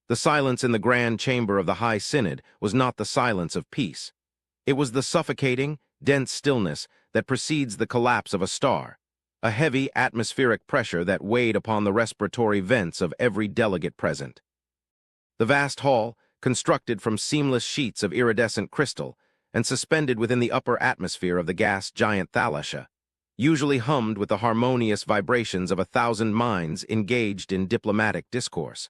The silence in the grand chamber of the High Synod was not the silence of peace. It was the suffocating, dense stillness that precedes the collapse of a star, a heavy atmospheric pressure that weighed upon the respiratory vents of every delegate present. The vast hall, constructed from seamless sheets of iridescent crystal and suspended within the upper atmosphere of the gas giant Thalassia, usually hummed with the harmonious vibrations of 1,000 minds engaged in diplomatic discourse.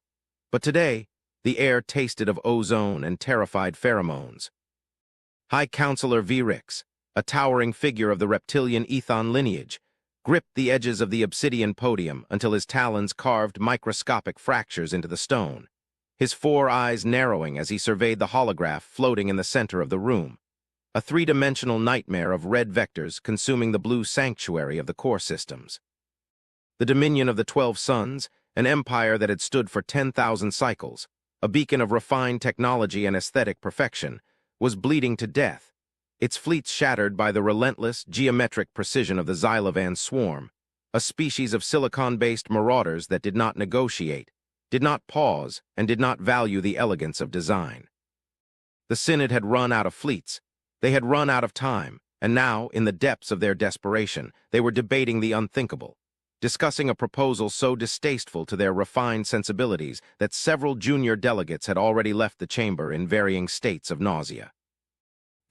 But today, the air tasted of ozone and terrified pheromones. High Counselor Virix, a towering figure of the reptilian Ethon lineage, gripped the edges of the obsidian podium until his talons carved microscopic fractures into the stone, his 4 eyes narrowing as he surveyed the holograph floating in the center of the room, a 3-dimensional nightmare of red vectors consuming the blue sanctuary of the core systems. The dominion of the 12 suns, an empire that had stood for 10,000 cycles, a beacon of refined technology and aesthetic perfection, was bleeding to death, its fleets shattered by the relentless, geometric precision of the Xylovan swarm, a species of silicon-based marauders that did not negotiate, did not pause, and did not value the elegance of design. The Synod had run out of fleets, they had run out of time, and now, in the depths of their desperation, they were debating the unthinkable, discussing a proposal so distasteful to their refined sensibilities that several junior delegates had already left the chamber in varying states of nausea.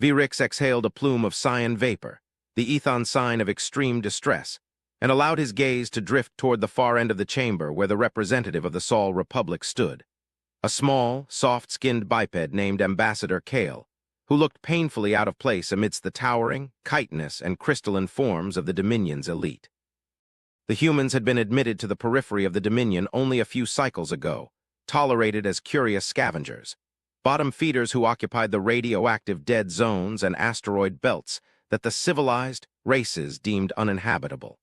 Virix exhaled a plume of cyan vapor, the Ethon sign of extreme distress, and allowed his gaze to drift toward the far end of the chamber where the representative of the Sol Republic stood, a small, soft-skinned biped named Ambassador Kale, who looked painfully out of place amidst the towering, chitinous, and crystalline forms of the Dominion's elite. The humans had been admitted to the periphery of the Dominion only a few cycles ago, tolerated as curious scavengers, bottom feeders who occupied the radioactive dead zones and asteroid belts that the civilized races deemed uninhabitable.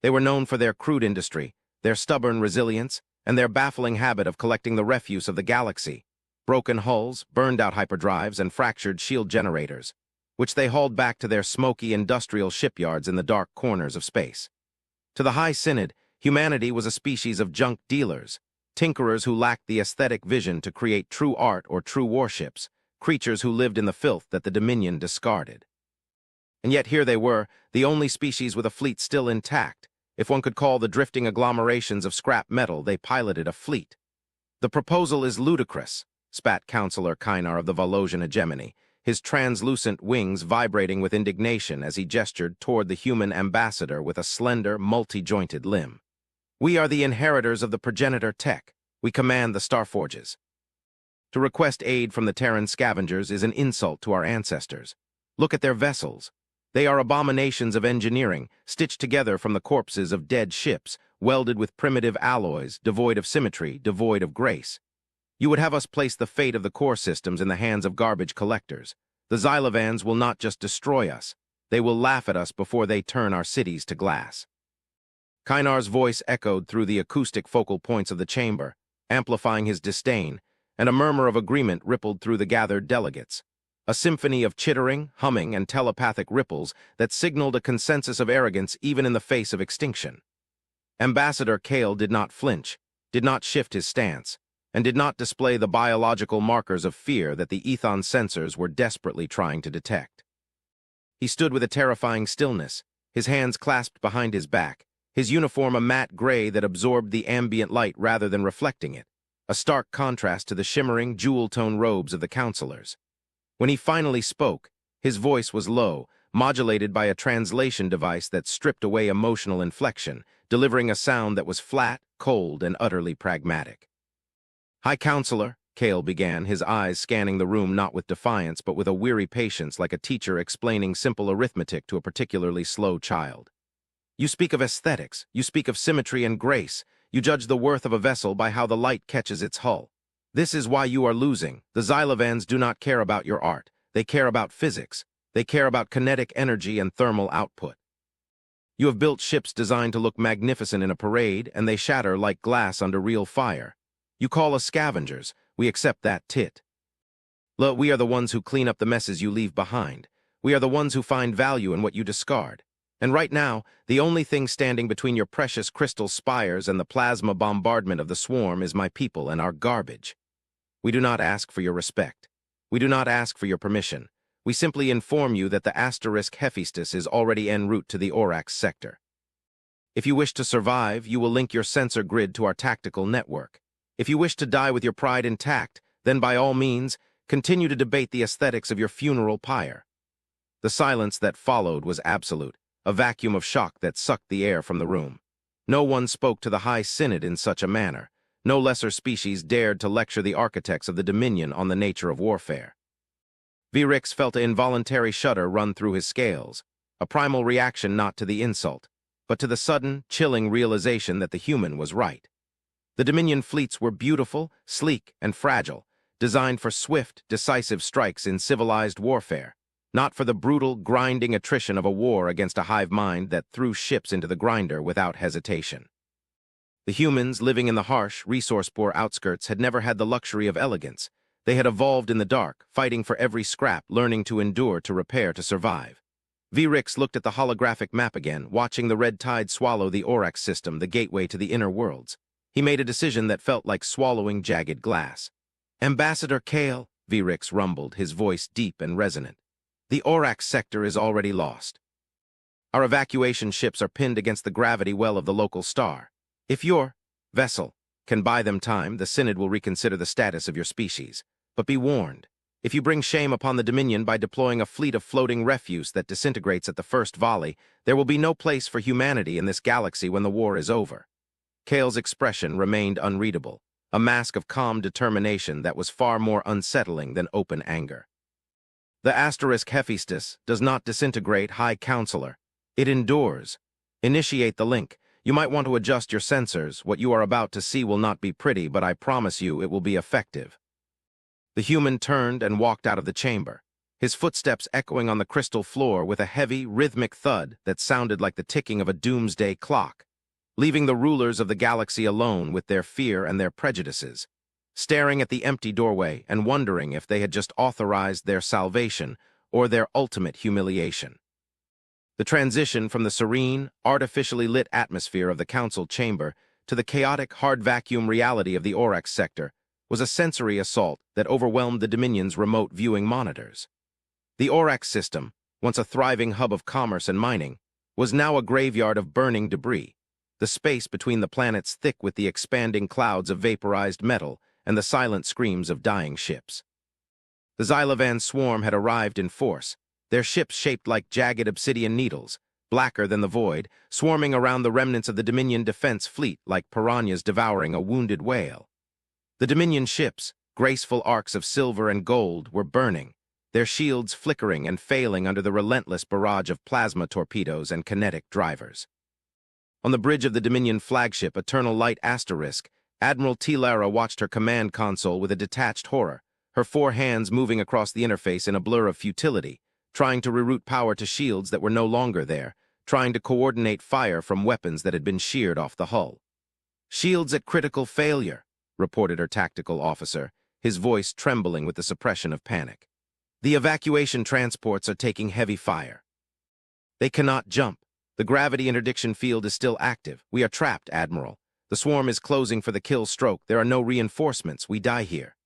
They were known for their crude industry, their stubborn resilience, and their baffling habit of collecting the refuse of the galaxy, broken hulls, burned-out hyperdrives, and fractured shield generators, which they hauled back to their smoky industrial shipyards in the dark corners of space. To the High Synod, humanity was a species of junk dealers, tinkerers who lacked the aesthetic vision to create true art or true warships, creatures who lived in the filth that the Dominion discarded. And yet here they were, the only species with a fleet still intact. If one could call the drifting agglomerations of scrap metal they piloted a fleet. "The proposal is ludicrous," spat Counselor Kynar of the Volosian hegemony, his translucent wings vibrating with indignation as he gestured toward the human ambassador with a slender, multi-jointed limb. "We are the inheritors of the progenitor tech. We command the Starforges. To request aid from the Terran scavengers is an insult to our ancestors. Look at their vessels. They are abominations of engineering, stitched together from the corpses of dead ships, welded with primitive alloys, devoid of symmetry, devoid of grace. You would have us place the fate of the core systems in the hands of garbage collectors. The Xylovans will not just destroy us, they will laugh at us before they turn our cities to glass." Kynar's voice echoed through the acoustic focal points of the chamber, amplifying his disdain, and a murmur of agreement rippled through the gathered delegates. A symphony of chittering, humming, and telepathic ripples that signaled a consensus of arrogance even in the face of extinction. Ambassador Kale did not flinch, did not shift his stance, and did not display the biological markers of fear that the Ethon sensors were desperately trying to detect. He stood with a terrifying stillness, his hands clasped behind his back, his uniform a matte gray that absorbed the ambient light rather than reflecting it, a stark contrast to the shimmering, jewel-tone robes of the counselors. When he finally spoke, his voice was low, modulated by a translation device that stripped away emotional inflection, delivering a sound that was flat, cold, and utterly pragmatic. "High Counselor," Kale began, his eyes scanning the room not with defiance but with a weary patience like a teacher explaining simple arithmetic to a particularly slow child. "You speak of aesthetics, you speak of symmetry and grace, you judge the worth of a vessel by how the light catches its hull. This is why you are losing. The Xylovans do not care about your art. They care about physics. They care about kinetic energy and thermal output. You have built ships designed to look magnificent in a parade, and they shatter like glass under real fire. You call us scavengers. We accept that tit. We are the ones who clean up the messes you leave behind. We are the ones who find value in what you discard. And right now, the only thing standing between your precious crystal spires and the plasma bombardment of the swarm is my people and our garbage. We do not ask for your respect. We do not ask for your permission. We simply inform you that the asterisk Hephaestus is already en route to the Orax sector. If you wish to survive, you will link your sensor grid to our tactical network. If you wish to die with your pride intact, then by all means, continue to debate the aesthetics of your funeral pyre. The silence that followed was absolute, a vacuum of shock that sucked the air from the room. No one spoke to the High Synod in such a manner. No lesser species dared to lecture the architects of the Dominion on the nature of warfare. Vrix felt an involuntary shudder run through his scales, a primal reaction not to the insult, but to the sudden, chilling realization that the human was right. The Dominion fleets were beautiful, sleek, and fragile, designed for swift, decisive strikes in civilized warfare, not for the brutal, grinding attrition of a war against a hive mind that threw ships into the grinder without hesitation. The humans living in the harsh, resource-poor outskirts had never had the luxury of elegance. They had evolved in the dark, fighting for every scrap, learning to endure, to repair, to survive. Vrix looked at the holographic map again, watching the red tide swallow the Orax system, the gateway to the inner worlds. He made a decision that felt like swallowing jagged glass. "Ambassador Kale," Vrix rumbled, his voice deep and resonant. "The Orax sector is already lost. Our evacuation ships are pinned against the gravity well of the local star. If your vessel can buy them time, the Synod will reconsider the status of your species. But be warned, if you bring shame upon the Dominion by deploying a fleet of floating refuse that disintegrates at the first volley, there will be no place for humanity in this galaxy when the war is over." Kale's expression remained unreadable, a mask of calm determination that was far more unsettling than open anger. "The asterisk Hephaestus does not disintegrate, High Counselor. It endures. Initiate the link. You might want to adjust your sensors. What you are about to see will not be pretty, but I promise you it will be effective." The human turned and walked out of the chamber, his footsteps echoing on the crystal floor with a heavy, rhythmic thud that sounded like the ticking of a doomsday clock, leaving the rulers of the galaxy alone with their fear and their prejudices, staring at the empty doorway and wondering if they had just authorized their salvation or their ultimate humiliation. The transition from the serene, artificially lit atmosphere of the council chamber to the chaotic, hard vacuum reality of the Orax sector was a sensory assault that overwhelmed the Dominion's remote viewing monitors. The Orax system, once a thriving hub of commerce and mining, was now a graveyard of burning debris, the space between the planets thick with the expanding clouds of vaporized metal and the silent screams of dying ships. The Xylovan swarm had arrived in force, their ships shaped like jagged obsidian needles, blacker than the void, swarming around the remnants of the Dominion defense fleet like piranhas devouring a wounded whale. The Dominion ships, graceful arcs of silver and gold, were burning, their shields flickering and failing under the relentless barrage of plasma torpedoes and kinetic drivers. On the bridge of the Dominion flagship, Eternal Light Asterisk, Admiral Tilara watched her command console with a detached horror, her 4 hands moving across the interface in a blur of futility, trying to reroute power to shields that were no longer there, trying to coordinate fire from weapons that had been sheared off the hull. "Shields at critical failure," reported her tactical officer, his voice trembling with the suppression of panic. "The evacuation transports are taking heavy fire. They cannot jump. The gravity interdiction field is still active. We are trapped, Admiral. The swarm is closing for the kill stroke. There are no reinforcements. We die here."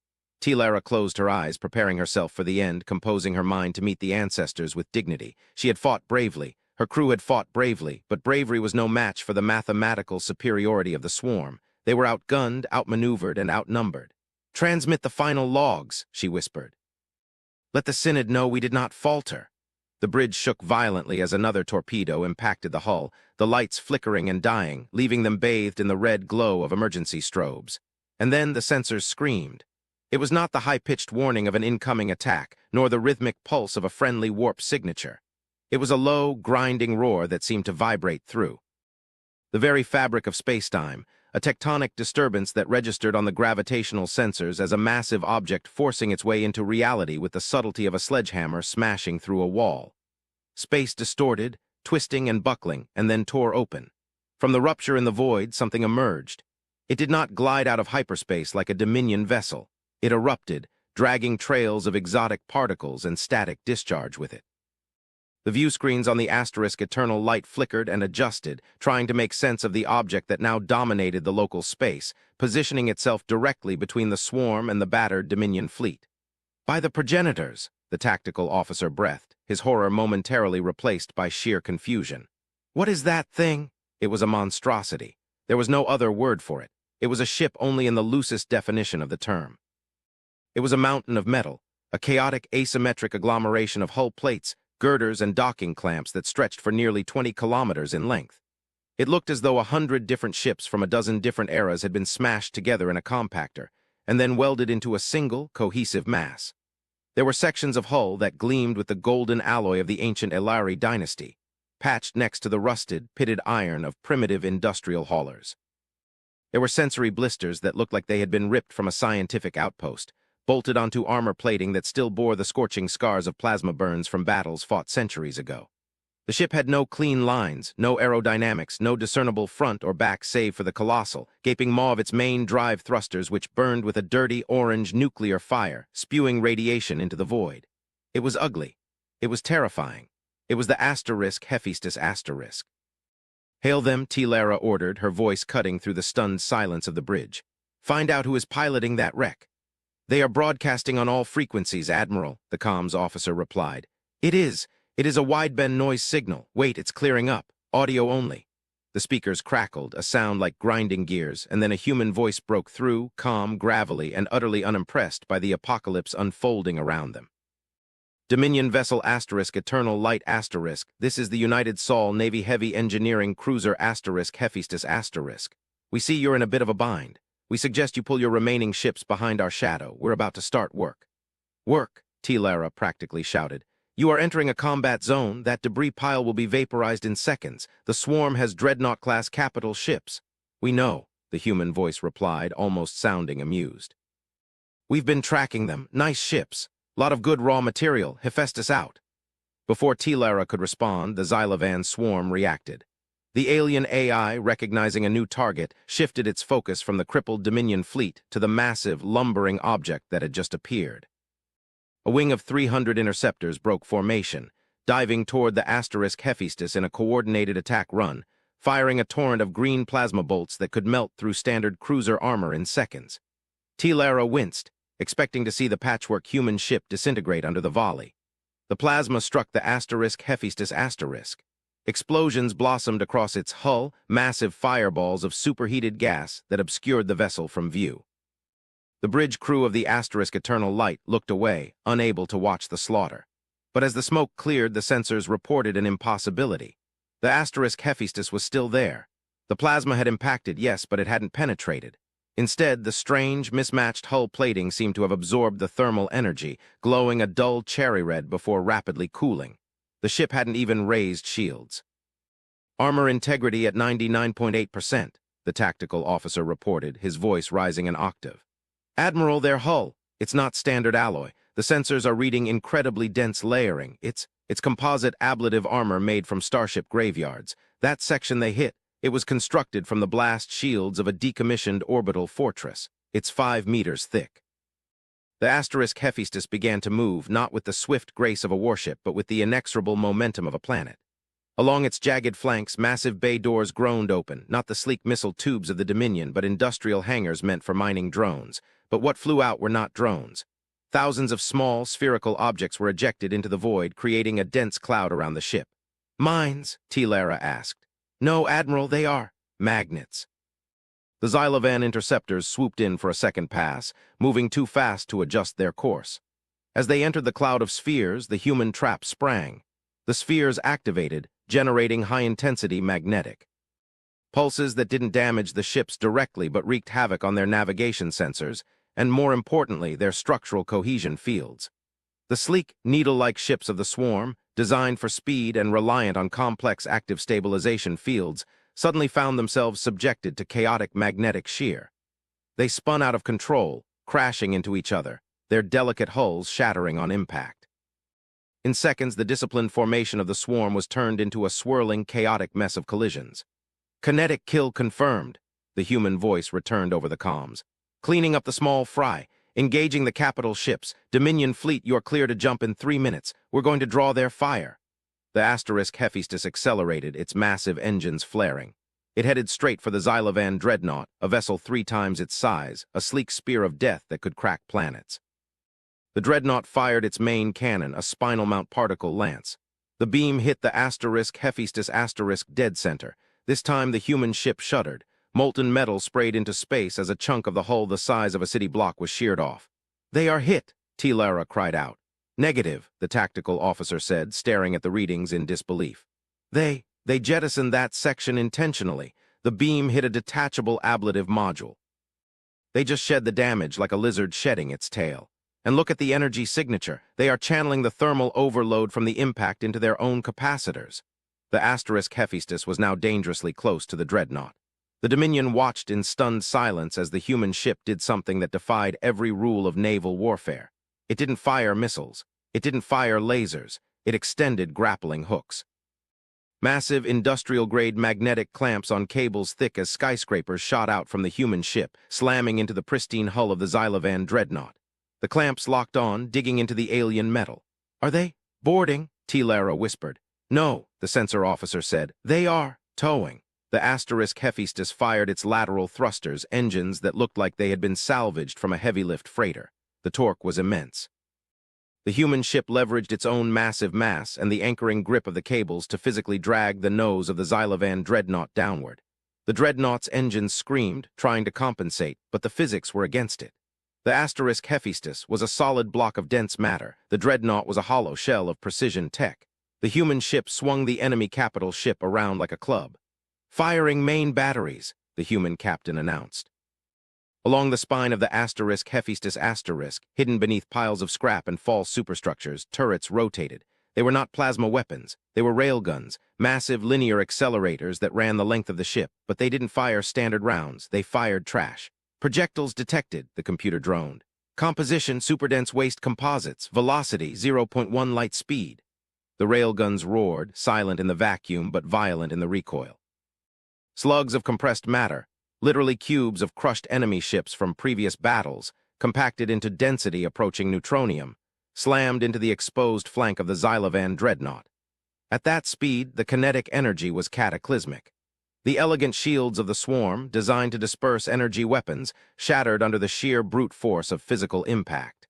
Tilara closed her eyes, preparing herself for the end, composing her mind to meet the ancestors with dignity. She had fought bravely. Her crew had fought bravely, but bravery was no match for the mathematical superiority of the swarm. They were outgunned, outmaneuvered, and outnumbered. "Transmit the final logs," she whispered. "Let the Synod know we did not falter." The bridge shook violently as another torpedo impacted the hull, the lights flickering and dying, leaving them bathed in the red glow of emergency strobes. And then the sensors screamed. It was not the high-pitched warning of an incoming attack, nor the rhythmic pulse of a friendly warp signature. It was a low, grinding roar that seemed to vibrate through the very fabric of spacetime, a tectonic disturbance that registered on the gravitational sensors as a massive object forcing its way into reality with the subtlety of a sledgehammer smashing through a wall. Space distorted, twisting and buckling, and then tore open. From the rupture in the void, something emerged. It did not glide out of hyperspace like a Dominion vessel. It erupted, dragging trails of exotic particles and static discharge with it. The view screens on the asterisk Eternal Light flickered and adjusted, trying to make sense of the object that now dominated the local space, positioning itself directly between the swarm and the battered Dominion fleet. By the progenitors, the tactical officer breathed, his horror momentarily replaced by sheer confusion. What is that thing? It was a monstrosity. There was no other word for it. It was a ship only in the loosest definition of the term. It was a mountain of metal, a chaotic asymmetric agglomeration of hull plates, girders, and docking clamps that stretched for nearly 20 kilometers in length. It looked as though 100 different ships from a dozen different eras had been smashed together in a compactor, and then welded into a single, cohesive mass. There were sections of hull that gleamed with the golden alloy of the ancient Elari dynasty, patched next to the rusted, pitted iron of primitive industrial haulers. There were sensory blisters that looked like they had been ripped from a scientific outpost, bolted onto armor plating that still bore the scorching scars of plasma burns from battles fought centuries ago. The ship had no clean lines, no aerodynamics, no discernible front or back save for the colossal, gaping maw of its main drive thrusters which burned with a dirty orange nuclear fire, spewing radiation into the void. It was ugly. It was terrifying. It was the asterisk Hephaestus asterisk. "Hail them," T-Lara ordered, her voice cutting through the stunned silence of the bridge. "Find out who is piloting that wreck." "They are broadcasting on all frequencies, Admiral," the comms officer replied. It is a wideband noise signal. Wait, it's clearing up. Audio only." The speakers crackled, a sound like grinding gears, and then a human voice broke through, calm, gravelly, and utterly unimpressed by the apocalypse unfolding around them. "Dominion vessel asterisk Eternal Light asterisk. This is the United Sol Navy Heavy Engineering Cruiser asterisk Hephaestus asterisk. We see you're in a bit of a bind. We suggest you pull your remaining ships behind our shadow. We're about to start work." "Work," T-Lara practically shouted. "You are entering a combat zone. That debris pile will be vaporized in seconds. The swarm has dreadnought-class capital ships." "We know," the human voice replied, almost sounding amused. "We've been tracking them. Nice ships. Lot of good raw material. Hephaestus out." Before T-Lara could respond, the Xylovan swarm reacted. The alien AI, recognizing a new target, shifted its focus from the crippled Dominion fleet to the massive, lumbering object that had just appeared. A wing of 300 interceptors broke formation, diving toward the asterisk Hephaestus in a coordinated attack run, firing a torrent of green plasma bolts that could melt through standard cruiser armor in seconds. T-Lara winced, expecting to see the patchwork human ship disintegrate under the volley. The plasma struck the asterisk Hephaestus asterisk. Explosions blossomed across its hull, massive fireballs of superheated gas that obscured the vessel from view. The bridge crew of the asterisk Eternal Light looked away, unable to watch the slaughter. But as the smoke cleared, the sensors reported an impossibility. The asterisk Hephaestus was still there. The plasma had impacted, yes, but it hadn't penetrated. Instead, the strange, mismatched hull plating seemed to have absorbed the thermal energy, glowing a dull cherry red before rapidly cooling. The ship hadn't even raised shields. "Armor integrity at 99.8%, the tactical officer reported, his voice rising an octave. "Admiral, their hull. It's not standard alloy. The sensors are reading incredibly dense layering. It's composite ablative armor made from starship graveyards. That section they hit, it was constructed from the blast shields of a decommissioned orbital fortress. It's 5 meters thick." The asterisk Hephaestus began to move, not with the swift grace of a warship, but with the inexorable momentum of a planet. Along its jagged flanks, massive bay doors groaned open, not the sleek missile tubes of the Dominion, but industrial hangars meant for mining drones. But what flew out were not drones. Thousands of small, spherical objects were ejected into the void, creating a dense cloud around the ship. "Mines?" T-Lara asked. "No, Admiral, they are magnets." The Xylovan interceptors swooped in for a second pass, moving too fast to adjust their course. As they entered the cloud of spheres, the human trap sprang. The spheres activated, generating high-intensity magnetic pulses that didn't damage the ships directly but wreaked havoc on their navigation sensors, and more importantly, their structural cohesion fields. The sleek, needle-like ships of the swarm, designed for speed and reliant on complex active stabilization fields, suddenly found themselves subjected to chaotic magnetic shear. They spun out of control, crashing into each other, their delicate hulls shattering on impact. In seconds, the disciplined formation of the swarm was turned into a swirling, chaotic mess of collisions. "Kinetic kill confirmed," the human voice returned over the comms. "Cleaning up the small fry, engaging the capital ships. Dominion fleet, you're clear to jump in 3 minutes. We're going to draw their fire." The asterisk Hephaestus accelerated, its massive engines flaring. It headed straight for the Xylovan dreadnought, a vessel 3 times its size, a sleek spear of death that could crack planets. The dreadnought fired its main cannon, a spinal mount particle lance. The beam hit the asterisk Hephaestus asterisk dead center. This time the human ship shuddered. Molten metal sprayed into space as a chunk of the hull the size of a city block was sheared off. "They are hit," T-Lara cried out. "Negative," the tactical officer said, staring at the readings in disbelief. They jettisoned that section intentionally. The beam hit a detachable ablative module. They just shed the damage like a lizard shedding its tail. And look at the energy signature. They are channeling the thermal overload from the impact into their own capacitors. The asterisk Hephaestus was now dangerously close to the dreadnought. The Dominion watched in stunned silence as the human ship did something that defied every rule of naval warfare. It didn't fire missiles. It didn't fire lasers. It extended grappling hooks. Massive industrial-grade magnetic clamps on cables thick as skyscrapers shot out from the human ship, slamming into the pristine hull of the Xylovan dreadnought. The clamps locked on, digging into the alien metal. "Are they boarding?" T-Lara whispered. "No," the sensor officer said. "They are towing." The asterisk Hephaestus fired its lateral thrusters, engines that looked like they had been salvaged from a heavy-lift freighter. The torque was immense. The human ship leveraged its own massive mass and the anchoring grip of the cables to physically drag the nose of the Xylovan dreadnought downward. The dreadnought's engines screamed, trying to compensate, but the physics were against it. The asterisk Hephaestus was a solid block of dense matter. The dreadnought was a hollow shell of precision tech. The human ship swung the enemy capital ship around like a club. "Firing main batteries," the human captain announced. Along the spine of the asterisk Hephaestus asterisk, hidden beneath piles of scrap and false superstructures, turrets rotated. They were not plasma weapons. They were railguns, massive linear accelerators that ran the length of the ship, but they didn't fire standard rounds. They fired trash. "Projectiles detected," the computer droned. "Composition superdense waste composites. Velocity 0.1 light speed." The railguns roared, silent in the vacuum but violent in the recoil. Slugs of compressed matter, literally cubes of crushed enemy ships from previous battles, compacted into density approaching neutronium, slammed into the exposed flank of the Xylovan dreadnought. At that speed, the kinetic energy was cataclysmic. The elegant shields of the swarm, designed to disperse energy weapons, shattered under the sheer brute force of physical impact.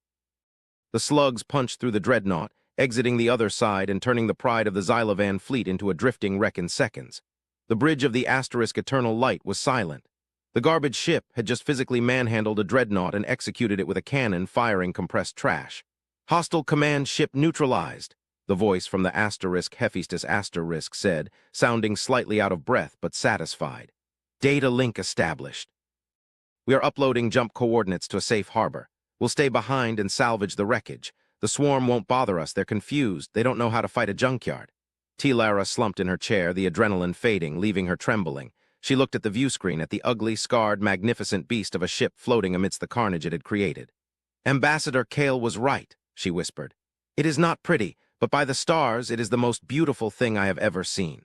The slugs punched through the dreadnought, exiting the other side and turning the pride of the Xylovan fleet into a drifting wreck in seconds. The bridge of the asterisk Eternal Light was silent. The garbage ship had just physically manhandled a dreadnought and executed it with a cannon firing compressed trash. "Hostile command ship neutralized," the voice from the asterisk Hephaestus asterisk said, sounding slightly out of breath but satisfied. "Data link established. We are uploading jump coordinates to a safe harbor. We'll stay behind and salvage the wreckage. The swarm won't bother us. They're confused. They don't know how to fight a junkyard." T-Lara slumped in her chair, the adrenaline fading, leaving her trembling. She looked at the viewscreen, at the ugly, scarred, magnificent beast of a ship floating amidst the carnage it had created. "Ambassador Kale was right," she whispered. "It is not pretty, but by the stars, it is the most beautiful thing I have ever seen."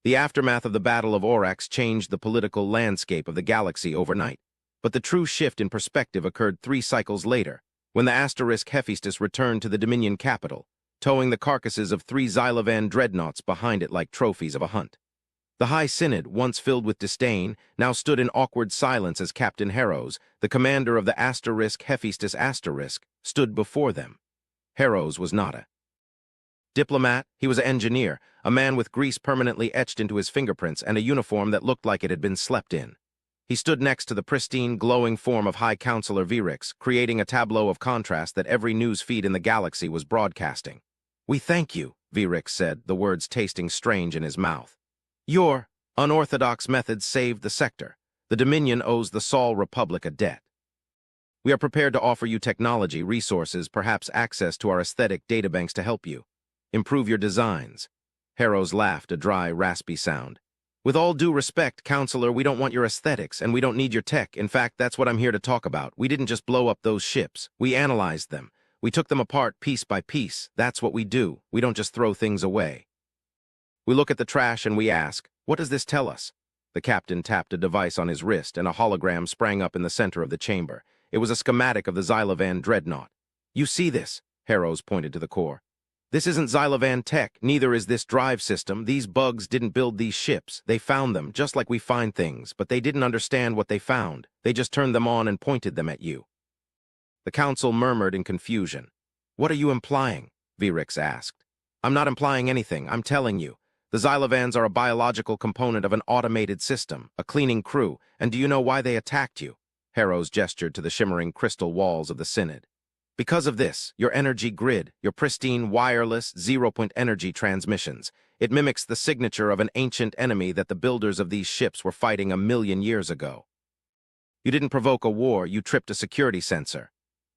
The aftermath of the Battle of Orax changed the political landscape of the galaxy overnight. But the true shift in perspective occurred 3 cycles later, when the asterisk Hephaestus returned to the Dominion capital, towing the carcasses of 3 Xylovan dreadnoughts behind it like trophies of a hunt. The High Synod, once filled with disdain, now stood in awkward silence as Captain Harrows, the commander of the asterisk Hephaestus asterisk, stood before them. Harrows was not a diplomat. He was an engineer, a man with grease permanently etched into his fingerprints and a uniform that looked like it had been slept in. He stood next to the pristine, glowing form of High Counselor Virix, creating a tableau of contrast that every news feed in the galaxy was broadcasting. "We thank you," Virix said, the words tasting strange in his mouth. "Your unorthodox methods saved the sector. The Dominion owes the Sol Republic a debt. We are prepared to offer you technology, resources, perhaps access to our aesthetic databanks to help you improve your designs." Harrows laughed, a dry, raspy sound. "With all due respect, Counselor, we don't want your aesthetics, and we don't need your tech. In fact, that's what I'm here to talk about. We didn't just blow up those ships. We analyzed them. We took them apart piece by piece. That's what we do. We don't just throw things away. We look at the trash and we ask, what does this tell us?" The captain tapped a device on his wrist, and a hologram sprang up in the center of the chamber. It was a schematic of the Xylovan dreadnought. "You see this?" Harrows pointed to the core. This isn't Xylovan tech, neither is this drive system. These bugs didn't build these ships. They found them, just like we find things, but they didn't understand what they found. They just turned them on and pointed them at you." The council murmured in confusion. "What are you implying?" Virix asked. "I'm not implying anything, I'm telling you. The Xylovans are a biological component of an automated system, a cleaning crew, and do you know why they attacked you?" Harrows gestured to the shimmering crystal walls of the Synod. "Because of this, your energy grid, your pristine wireless zero-point energy transmissions. It mimics the signature of an ancient enemy that the builders of these ships were fighting 1,000,000 years ago. You didn't provoke a war, you tripped a security sensor."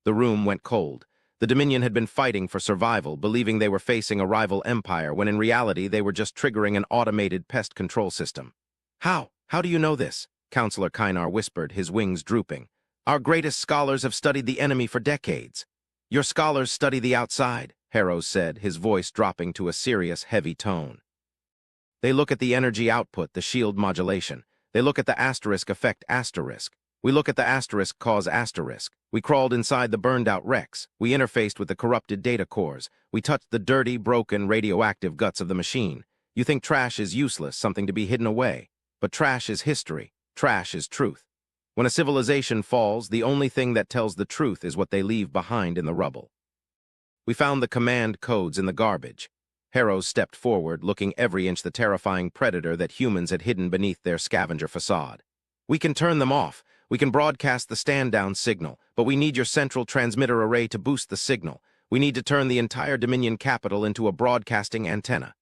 The room went cold. The Dominion had been fighting for survival, believing they were facing a rival empire, when in reality they were just triggering an automated pest control system. "How? How do you know this?" Counselor Kynar whispered, his wings drooping. "Our greatest scholars have studied the enemy for decades." "Your scholars study the outside," Harrows said, his voice dropping to a serious, heavy tone. "They look at the energy output, the shield modulation. They look at the asterisk effect asterisk. We look at the asterisk cause asterisk. We crawled inside the burned-out wrecks. We interfaced with the corrupted data cores. We touched the dirty, broken, radioactive guts of the machine. You think trash is useless, something to be hidden away. But trash is history. Trash is truth. When a civilization falls, the only thing that tells the truth is what they leave behind in the rubble. We found the command codes in the garbage." Harrows stepped forward, looking every inch the terrifying predator that humans had hidden beneath their scavenger facade. "We can turn them off. We can broadcast the stand-down signal, but we need your central transmitter array to boost the signal. We need to turn the entire Dominion capital into a broadcasting antenna."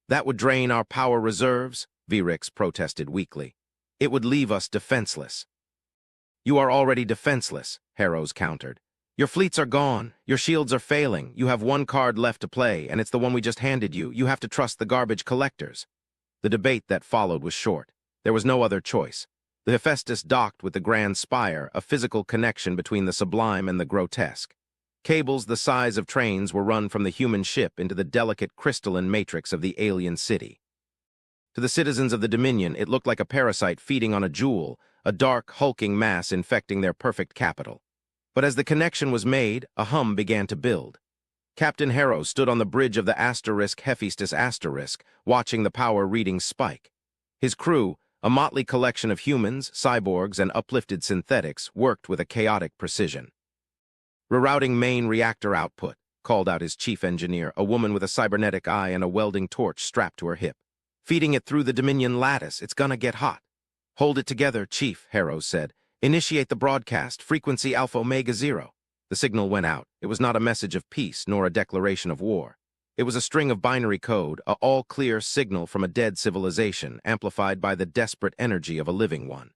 "That would drain our power reserves," Virix protested weakly. "It would leave us defenseless." "You are already defenseless," Harrows countered. "Your fleets are gone. Your shields are failing. You have one card left to play, and it's the one we just handed you. You have to trust the garbage collectors." The debate that followed was short. There was no other choice. The Hephaestus docked with the Grand Spire, a physical connection between the sublime and the grotesque. Cables the size of trains were run from the human ship into the delicate crystalline matrix of the alien city. To the citizens of the Dominion, it looked like a parasite feeding on a jewel, a dark, hulking mass infecting their perfect capital. But as the connection was made, a hum began to build. Captain Harrows stood on the bridge of the asterisk Hephaestus asterisk, watching the power readings spike. His crew, a motley collection of humans, cyborgs, and uplifted synthetics, worked with a chaotic precision. "Rerouting main reactor output," called out his chief engineer, a woman with a cybernetic eye and a welding torch strapped to her hip. "Feeding it through the Dominion lattice. It's gonna get hot." "Hold it together, Chief," Harrows said. "Initiate the broadcast, frequency Alpha Omega 0. The signal went out. It was not a message of peace, nor a declaration of war. It was a string of binary code, a all-clear signal from a dead civilization, amplified by the desperate energy of a living one.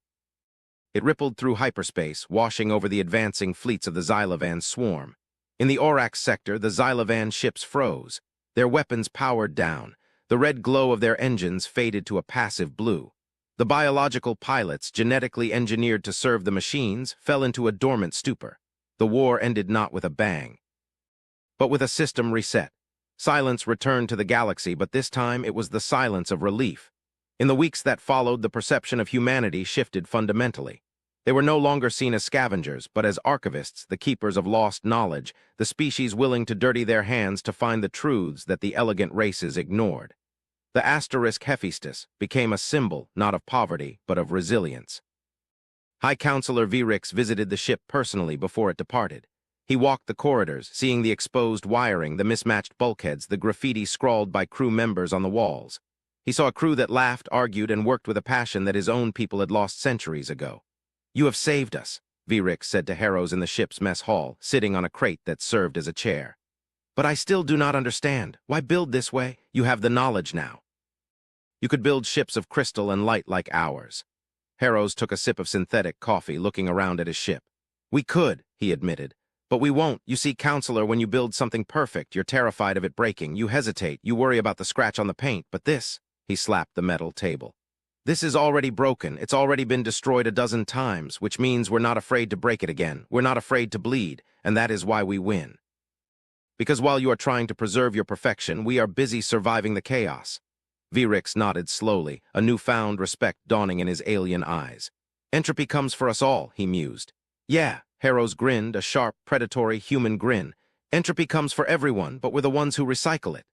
It rippled through hyperspace, washing over the advancing fleets of the Xylovan swarm. In the Orax sector, the Xylovan ships froze. Their weapons powered down. The red glow of their engines faded to a passive blue. The biological pilots, genetically engineered to serve the machines, fell into a dormant stupor. The war ended not with a bang, but with a system reset. Silence returned to the galaxy, but this time it was the silence of relief. In the weeks that followed, the perception of humanity shifted fundamentally. They were no longer seen as scavengers, but as archivists, the keepers of lost knowledge, the species willing to dirty their hands to find the truths that the elegant races ignored. The asterisk Hephaestus became a symbol not of poverty, but of resilience. High Counselor Virix visited the ship personally before it departed. He walked the corridors, seeing the exposed wiring, the mismatched bulkheads, the graffiti scrawled by crew members on the walls. He saw a crew that laughed, argued, and worked with a passion that his own people had lost centuries ago. "You have saved us," Virix said to Harrows in the ship's mess hall, sitting on a crate that served as a chair. "But I still do not understand. Why build this way? You have the knowledge now. You could build ships of crystal and light like ours." Harrows took a sip of synthetic coffee, looking around at his ship. "We could," he admitted. "But we won't. You see, Counselor, when you build something perfect, you're terrified of it breaking. You hesitate. You worry about the scratch on the paint. But this," he slapped the metal table. "This is already broken. It's already been destroyed a dozen times, which means we're not afraid to break it again. We're not afraid to bleed, and that is why we win. Because while you are trying to preserve your perfection, we are busy surviving the chaos." Virix nodded slowly, a newfound respect dawning in his alien eyes. "Entropy comes for us all," he mused. "Yeah." Harrows grinned, a sharp, predatory human grin. Entropy comes for everyone, but we're the ones who recycle it.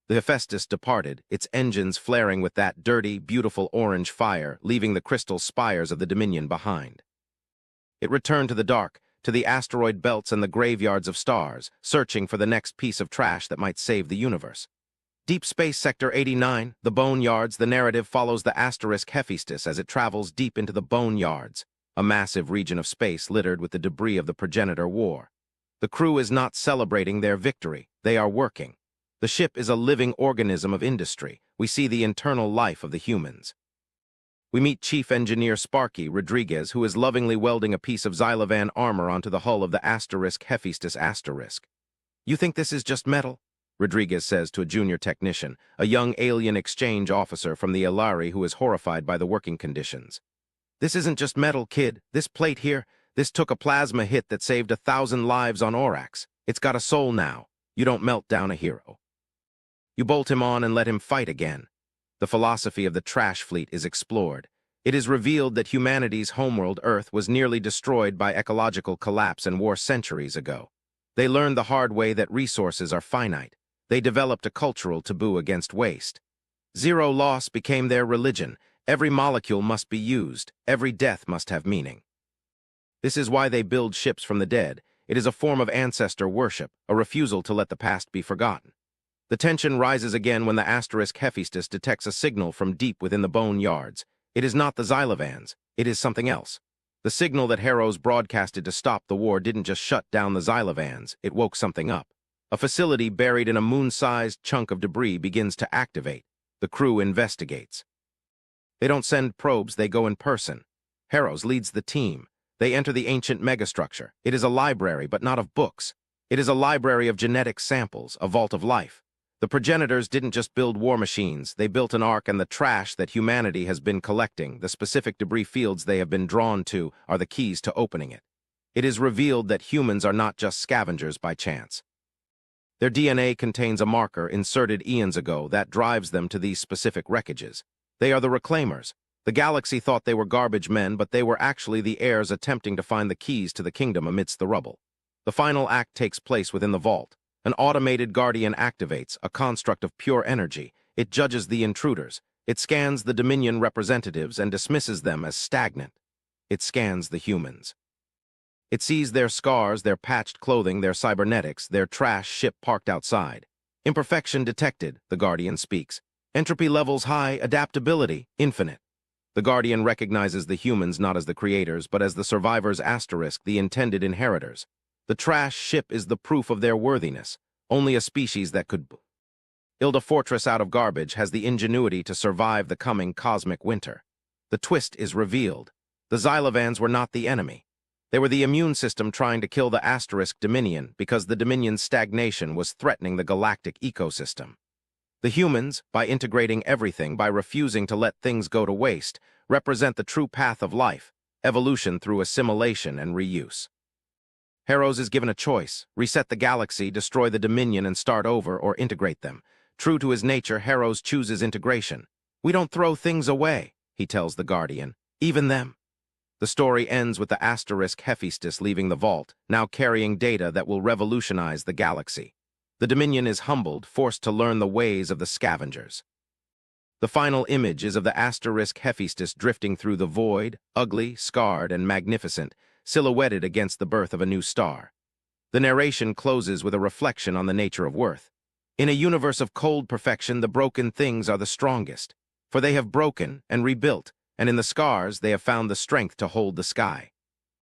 The Hephaestus departed, its engines flaring with that dirty, beautiful orange fire, leaving the crystal spires of the Dominion behind. It returned to the dark, to the asteroid belts and the graveyards of stars, searching for the next piece of trash that might save the universe. Deep Space Sector 89, the Bone Yards, the narrative follows the asterisk Hephaestus as it travels deep into the Bone Yards, a massive region of space littered with the debris of the Progenitor War. The crew is not celebrating their victory, they are working. The ship is a living organism of industry. We see the internal life of the humans. We meet Chief Engineer Sparky Rodriguez, who is lovingly welding a piece of Xylovan armor onto the hull of the asterisk Hephaestus asterisk. "You think this is just metal?" Rodriguez says to a junior technician, a young alien exchange officer from the Ilari who is horrified by the working conditions. "This isn't just metal, kid. This plate here, this took a plasma hit that saved 1,000 lives on Orax. It's got a soul now. You don't melt down a hero. You bolt him on and let him fight again." The philosophy of the trash fleet is explored. It is revealed that humanity's homeworld Earth was nearly destroyed by ecological collapse and war centuries ago. They learned the hard way that resources are finite. They developed a cultural taboo against waste. Zero loss became their religion. Every molecule must be used. Every death must have meaning. This is why they build ships from the dead. It is a form of ancestor worship, a refusal to let the past be forgotten. The tension rises again when the asterisk Hephaestus detects a signal from deep within the Bone Yards. It is not the Xylovans. It is something else. The signal that Heroes broadcasted to stop the war didn't just shut down the Xylovans. It woke something up. A facility buried in a moon-sized chunk of debris begins to activate. The crew investigates. They don't send probes, they go in person. Heroes leads the team. They enter the ancient megastructure. It is a library, but not of books. It is a library of genetic samples, a vault of life. The progenitors didn't just build war machines, they built an ark, and the trash that humanity has been collecting, the specific debris fields they have been drawn to, are the keys to opening it. It is revealed that humans are not just scavengers by chance. Their DNA contains a marker inserted eons ago that drives them to these specific wreckages. They are the reclaimers. The galaxy thought they were garbage men, but they were actually the heirs attempting to find the keys to the kingdom amidst the rubble. The final act takes place within the vault. An automated guardian activates, a construct of pure energy. It judges the intruders. It scans the Dominion representatives and dismisses them as stagnant. It scans the humans. It sees their scars, their patched clothing, their cybernetics, their trash ship parked outside. "Imperfection detected," the Guardian speaks. "Entropy levels high, adaptability infinite." The Guardian recognizes the humans not as the creators, but as the survivors asterisk, the intended inheritors. The trash ship is the proof of their worthiness. Only a species that could build a fortress out of garbage has the ingenuity to survive the coming cosmic winter. The twist is revealed. The Xylovans were not the enemy. They were the immune system trying to kill the asterisk Dominion because the Dominion's stagnation was threatening the galactic ecosystem. The humans, by integrating everything, by refusing to let things go to waste, represent the true path of life, evolution through assimilation and reuse. Heroes is given a choice: reset the galaxy, destroy the Dominion, and start over, or integrate them. True to his nature, Heroes chooses integration. "We don't throw things away," he tells the Guardian, "even them." The story ends with the asterisk Hephaestus leaving the vault, now carrying data that will revolutionize the galaxy. The Dominion is humbled, forced to learn the ways of the scavengers. The final image is of the asterisk Hephaestus drifting through the void, ugly, scarred, and magnificent, silhouetted against the birth of a new star. The narration closes with a reflection on the nature of worth. In a universe of cold perfection, the broken things are the strongest, for they have broken and rebuilt, and in the scars they have found the strength to hold the sky.